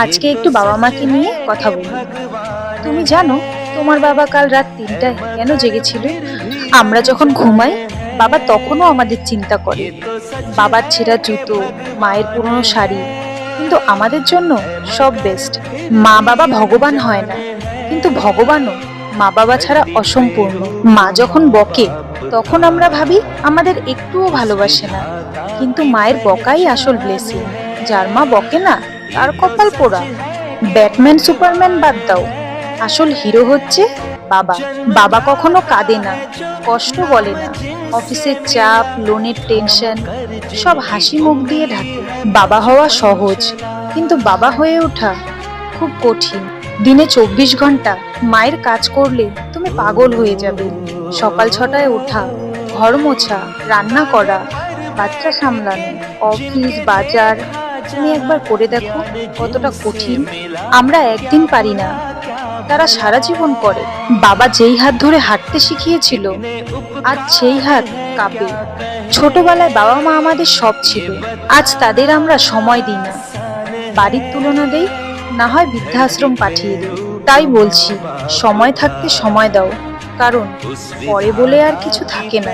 আজকে একটু বাবা মাকে নিয়ে কথা বলি। তুমি জানো তোমার বাবা কাল রাত 3টায় কেন জেগেছিল? আমরা যখন ঘুমাই বাবা তখনও আমাদের চিন্তা করে। বাবার ছেঁড়া জুতো, মায়ের পুরনো শাড়ি, কিন্তু আমাদের জন্য সব বেস্ট। মা বাবা ভগবান হয় না, কিন্তু ভগবানও মা বাবা ছাড়া অসম্পূর্ণ। মা যখন বকে তখন আমরা ভাবি আমাদের একটুও ভালোবাসে না, কিন্তু মায়ের বকাই আসল ব্লেসিং। যার মা বকে না তার কপাল পোড়া। ব্যাটম্যান সুপারম্যান বাদ দাও, আসল হিরো হচ্ছে বাবা। বাবা কখনো কাঁদে না, কষ্ট বলে না, অফিসের চাপ, লোনের টেনশন সব হাসি মুখ দিয়ে ঢাকে। বাবা হওয়া সহজ, কিন্তু বাবা হয়ে ওঠা খুব কঠিন। দিনে 24 ঘন্টা মায়ের কাজ করলে তুমি পাগল হয়ে যাবে। সকাল 6টায় ওঠা, ঘর মোছা, রান্না করা, বাচ্চা সামলানো, অফিস, বাজার, তুমি একবার করে দেখো কতটা কঠিন। আমরা একদিন পারি না, তারা সারা জীবন করে। বাবা যেই হাত ধরে হাঁটতে শিখিয়েছিল আজ সেই হাত কাঁপে। ছোটবেলায় বাবা মা আমাদের সব ছিল, আজ তাদের আমরা সময় দিই না। বাড়ির তুলনা দেই, না হয় বৃদ্ধাশ্রম পাঠিয়ে দিই। তাই বলছি, সময় থাকতে সময় দাও, কারণ পরে বলে আর কিছু থাকে না।